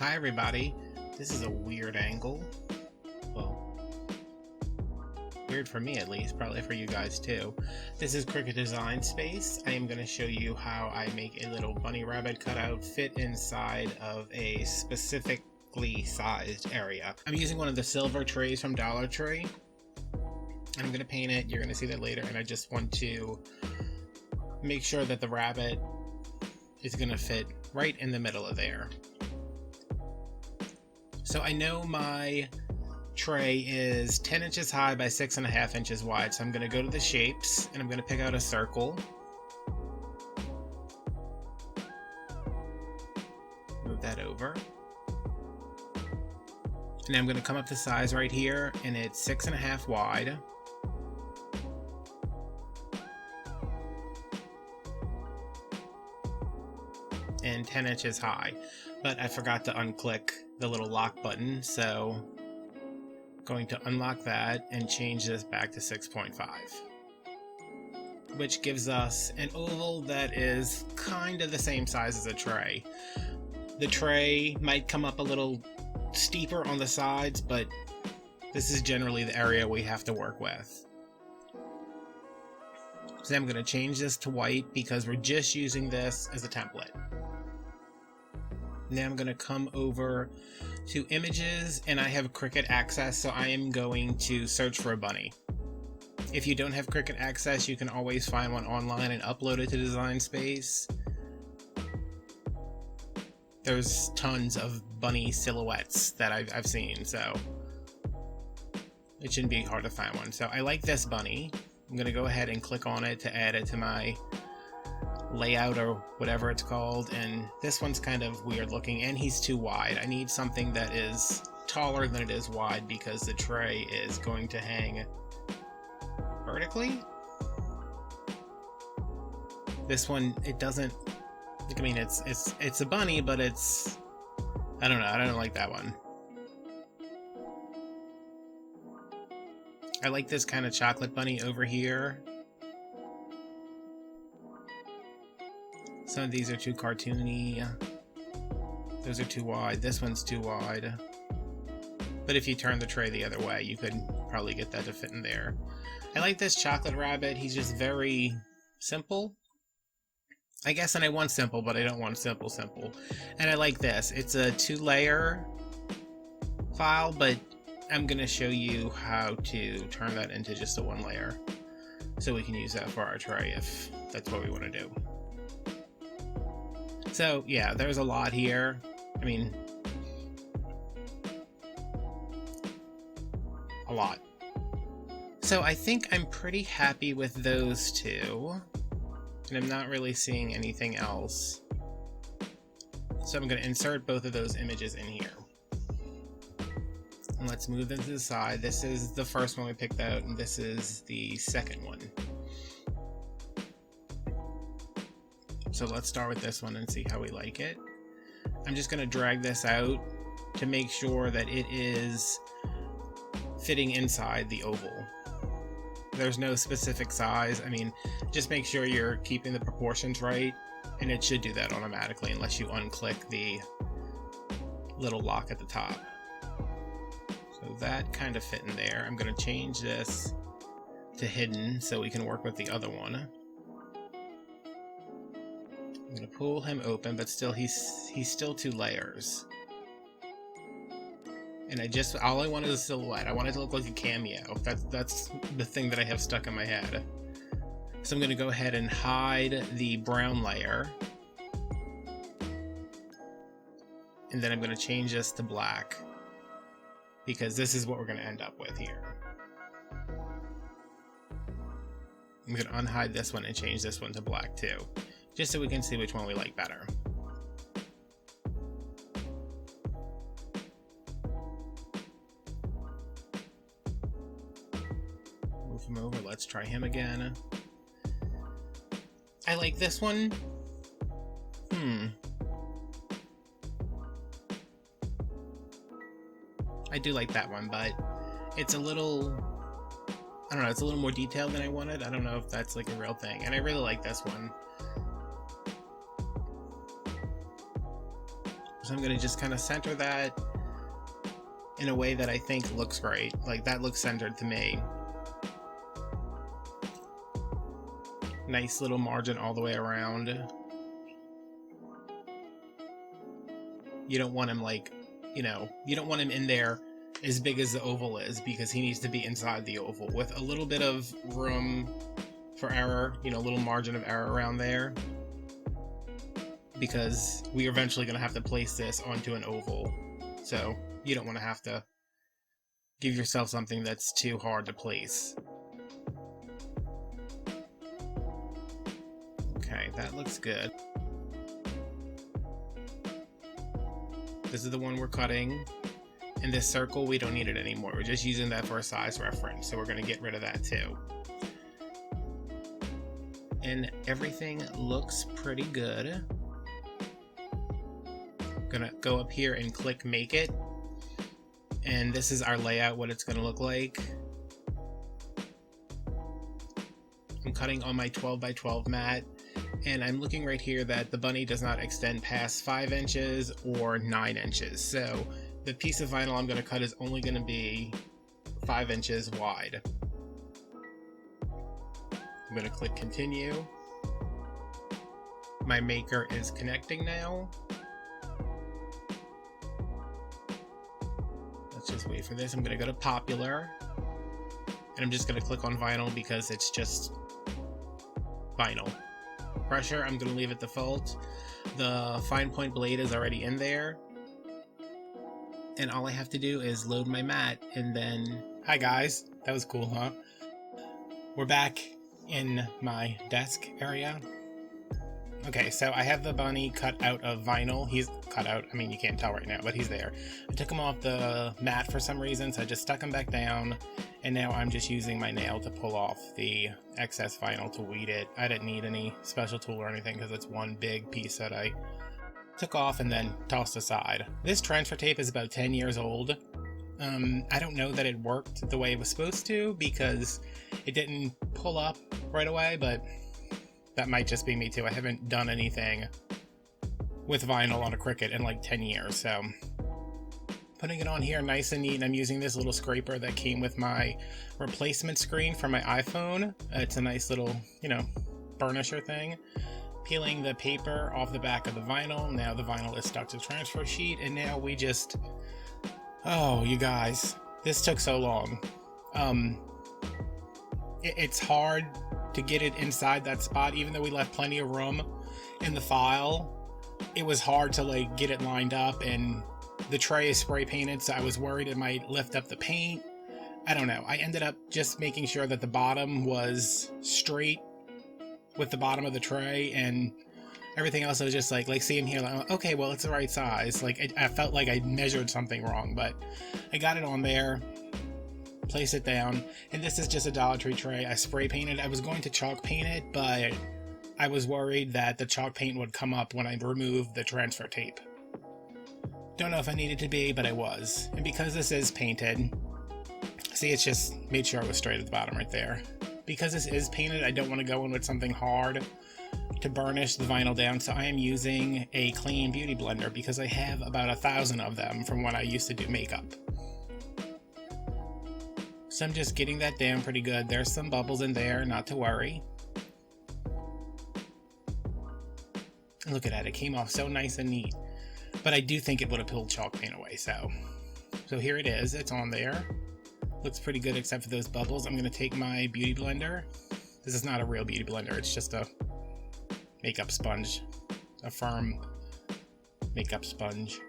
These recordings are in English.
Hi everybody, this is a weird angle. Well, weird for me at least, probably for you guys too. This is Cricut Design Space. I am going to show you how I make a little bunny rabbit cutout fit inside of a specifically sized area. I'm using one of the silver trays from Dollar Tree. I'm going to paint it, you're going to see that later, and I just want to make sure that the rabbit is going to fit right in the middle of there. So I know my tray is 10 inches high by 6.5 inches wide, so I'm going to go to the shapes and I'm going to pick out a circle. Move that over. And I'm going to come up to size right here, and it's 6.5 wide. And 10 inches high, but I forgot to unclick the little lock button, so I'm going to unlock that and change this back to 6.5, which gives us an oval that is kind of the same size as a tray. The tray might come up a little steeper on the sides, but this is generally the area we have to work with. So I'm going to change this to white because we're just using this as a template. Now I'm going to come over to images, and I have Cricut access, so I am going to search for a bunny. If you don't have Cricut access, you can always find one online and upload it to Design Space. There's tons of bunny silhouettes that I've seen, so it shouldn't be hard to find one. So I like this bunny. I'm going to go ahead and click on it to add it to my layout or whatever it's called, and this one's kind of weird looking and he's too wide. I need something that is taller than it is wide because the tray is going to hang vertically. This one, it doesn't, I mean, it's a bunny, but it's, I don't know, I don't like that one. I like this kind of chocolate bunny over here. Some of these are too cartoony. Those are too wide. This one's too wide. But if you turn the tray the other way, you could probably get that to fit in there. I like this chocolate rabbit. He's just very simple, I guess, and I want simple, but I don't want simple. And I like this. It's a 2-layer file, but I'm going to show you how to turn that into just a 1-layer. So we can use that for our tray if that's what we want to do. So yeah, there's a lot here. I mean, a lot. So I think I'm pretty happy with those two, and I'm not really seeing anything else. So I'm going to insert both of those images in here. And let's move them to the side. This is the first one we picked out, and this is the second one. So let's start with this one and see how we like it. I'm just going to drag this out to make sure that it is fitting inside the oval. There's no specific size. I mean, just make sure you're keeping the proportions right, and it should do that automatically unless you unclick the little lock at the top. So that kind of fit in there. I'm going to change this to hidden so we can work with the other one. I'm going to pull him open, but still he's still 2 layers. And all I want is a silhouette. I want it to look like a cameo. That's the thing that I have stuck in my head. So I'm going to go ahead and hide the brown layer. And then I'm going to change this to black, because this is what we're going to end up with here. I'm going to unhide this one and change this one to black too, just so we can see which one we like better. Move him over, let's try him again. I like this one. I do like that one, but it's a little, I don't know, it's a little more detailed than I wanted. I don't know if that's like a real thing. And I really like this one. So I'm going to just kind of center that in a way that I think looks great. Like that looks centered to me. Nice little margin all the way around. You don't want him like, you don't want him in there as big as the oval is, because he needs to be inside the oval with a little bit of room for error, a little margin of error around there, because we are eventually going to have to place this onto an oval. So you don't want to have to give yourself something that's too hard to place. Okay, that looks good. This is the one we're cutting. And this circle, we don't need it anymore. We're just using that for a size reference, so we're going to get rid of that too. And everything looks pretty good. I'm going to go up here and click Make It. And this is our layout, what it's going to look like. I'm cutting on my 12x12 mat. And I'm looking right here that the bunny does not extend past 5 inches or 9 inches. So the piece of vinyl I'm going to cut is only going to be 5 inches wide. I'm going to click continue. My maker is connecting now. Let's just wait for this. I'm going to go to popular. And I'm just going to click on vinyl because it's just vinyl. Pressure, I'm going to leave it default. The fine point blade is already in there. And all I have to do is load my mat and then... Hi guys, that was cool, huh? We're back in my desk area. Okay, so I have the bunny cut out of vinyl. He's cut out, I mean you can't tell right now, but he's there. I took him off the mat for some reason, so I just stuck him back down. And now I'm just using my nail to pull off the excess vinyl to weed it. I didn't need any special tool or anything because it's one big piece that I took off and then tossed aside. This transfer tape is about 10 years old. I don't know that it worked the way it was supposed to because it didn't pull up right away, but that might just be me too. I haven't done anything with vinyl on a Cricut in like 10 years, so putting it on here nice and neat. And I'm using this little scraper that came with my replacement screen for my iPhone. It's a nice little, burnisher thing. Peeling the paper off the back of the vinyl. Now the vinyl is stuck to the transfer sheet, and now we just... Oh, you guys, this took so long. It's hard to get it inside that spot, even though we left plenty of room in the file. It was hard to get it lined up, and the tray is spray painted, so I was worried it might lift up the paint. I don't know. I ended up just making sure that the bottom was straight with the bottom of the tray, and everything else I was just like seeing here, okay, well, it's the right size. I felt like I measured something wrong, but I got it on there, place it down, and this is just a Dollar Tree tray. I spray painted. I was going to chalk paint it, but I was worried that the chalk paint would come up when I removed the transfer tape. Don't know if I needed to be, but I was. And because this is painted, see, it's just made sure it was straight at the bottom right there. Because this is painted, I don't want to go in with something hard to burnish the vinyl down, so I am using a clean beauty blender because I have about 1,000 of them from when I used to do makeup. So I'm just getting that down pretty good. There's some bubbles in there, not to worry. And look at that, it came off so nice and neat. But I do think it would have pulled chalk paint away, so here it is, it's on there. Looks pretty good except for those bubbles. I'm going to take my beauty blender. This is not a real beauty blender, it's just a makeup sponge. A firm makeup sponge.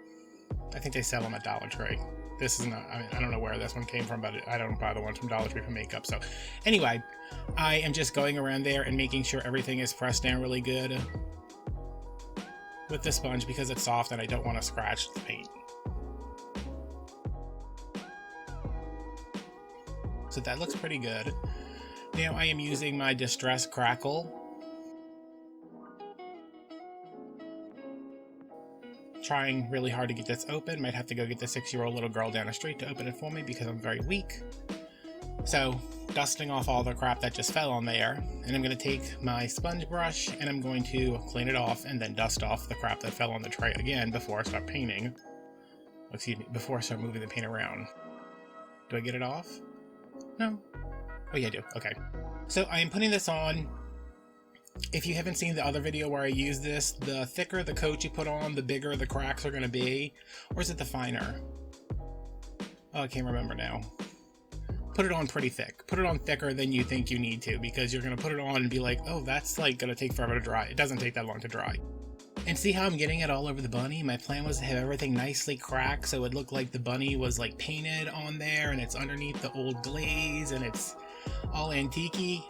I think they sell them at Dollar Tree. This is not, I don't know where this one came from, but I don't buy the ones from Dollar Tree for makeup. So anyway, I am just going around there and making sure everything is pressed down really good with the sponge because it's soft and I don't want to scratch the paint. So that looks pretty good. Now I am using my Distress Crackle. Trying really hard to get this open. Might have to go get the 6-year-old little girl down the street to open it for me because I'm very weak. So dusting off all the crap that just fell on there, and I'm going to take my sponge brush and I'm going to clean it off and then dust off the crap that fell on the tray again before I start painting. Excuse me, before I start moving the paint around. Do I get it off? No. Oh yeah, I do. Okay. So I am putting this on. If you haven't seen the other video where I use this, the thicker the coat you put on, the bigger the cracks are going to be. Or is it the finer? Oh, I can't remember now. Put it on pretty thick. Put it on thicker than you think you need to, because you're going to put it on and be like, oh, that's like going to take forever to dry. It doesn't take that long to dry. And see how I'm getting it all over the bunny? My plan was to have everything nicely cracked so it looked like the bunny was like painted on there and it's underneath the old glaze and it's all antique-y.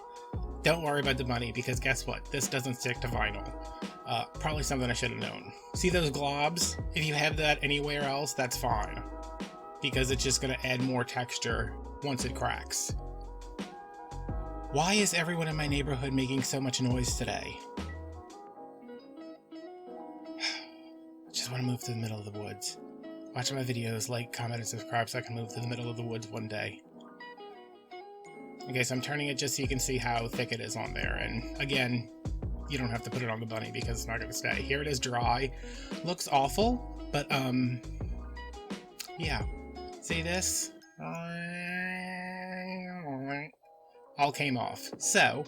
Don't worry about the bunny, because guess what? This doesn't stick to vinyl. Probably something I should have known. See those globs? If you have that anywhere else, that's fine, because it's just going to add more texture once it cracks. Why is everyone in my neighborhood making so much noise today? Just want to move to the middle of the woods. Watch my videos, like, comment, and subscribe so I can move to the middle of the woods one day. Okay, so I'm turning it just so you can see how thick it is on there. And again, you don't have to put it on the bunny because it's not going to stay. Here it is dry. Looks awful, but yeah. See this? All came off. So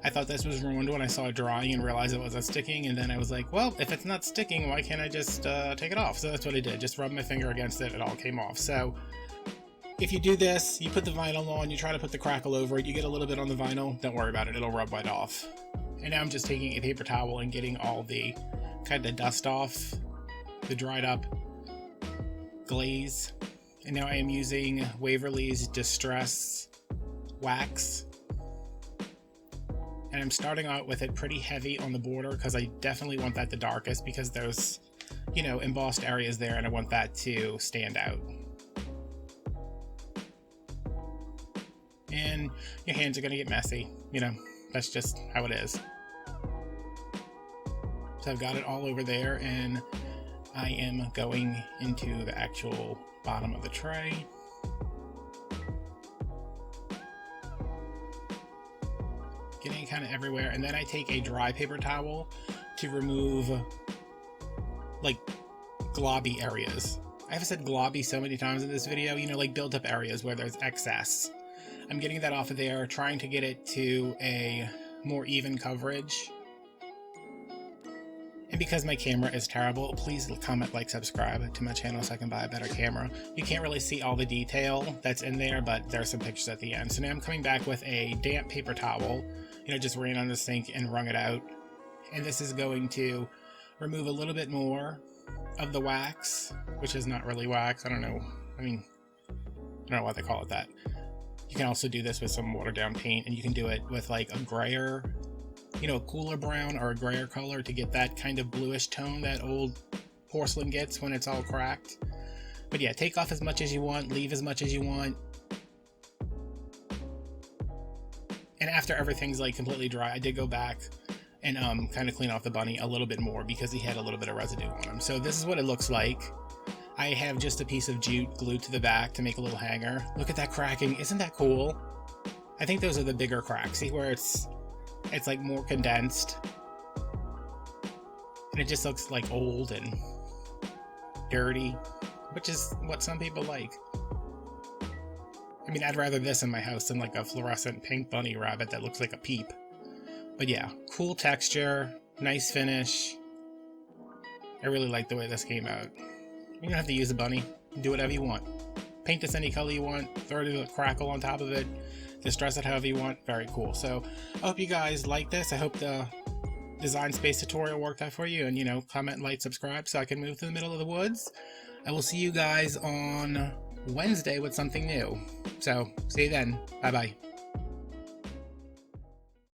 I thought this was ruined when I saw it drying and realized it wasn't sticking, and then I was like, well, if it's not sticking, why can't I just take it off? So that's what I did. Just rubbed my finger against it, it all came off. So if you do this, you put the vinyl on, you try to put the crackle over it, you get a little bit on the vinyl, don't worry about it, it'll rub right off. And now I'm just taking a paper towel and getting all the kind of dust off, the dried up glaze. And now I am using Waverly's Distress Wax. And I'm starting out with it pretty heavy on the border because I definitely want that the darkest, because there's, you know, embossed areas there and I want that to stand out. And your hands are going to get messy, you know, that's just how it is. So I've got it all over there, and I am going into the actual bottom of the tray. Getting kind of everywhere, and then I take a dry paper towel to remove like globby areas. I've said globby so many times in this video, you know, like built up areas where there's excess. I'm getting that off of there, trying to get it to a more even coverage. And because my camera is terrible, please comment, like, subscribe to my channel so I can buy a better camera. You can't really see all the detail that's in there, but there's some pictures at the end. So now I'm coming back with a damp paper towel, you know, just ran on the sink and wrung it out. And this is going to remove a little bit more of the wax, which is not really wax. I don't know. I mean, I don't know why they call it that. You can also do this with some watered down paint, and you can do it with like a grayer, you know, a cooler brown or a grayer color to get that kind of bluish tone that old porcelain gets when it's all cracked. But yeah, take off as much as you want, leave as much as you want. And after everything's like completely dry, I did go back and kind of clean off the bunny a little bit more because he had a little bit of residue on him. So this is what it looks like. I have just a piece of jute glued to the back to make a little hanger. Look at that cracking. Isn't that cool? I think those are the bigger cracks. See where it's like more condensed. And it just looks like old and dirty, which is what some people like. I mean, I'd rather this in my house than like a fluorescent pink bunny rabbit that looks like a peep. But yeah, cool texture, nice finish. I really like the way this came out. You don't have to use a bunny. Do whatever you want. Paint this any color you want. Throw a crackle on top of it. Distress it however you want. Very cool. So I hope you guys like this. I hope the design space tutorial worked out for you. And, you know, comment, like, subscribe so I can move to the middle of the woods. I will see you guys on Wednesday with something new. So see you then. Bye-bye.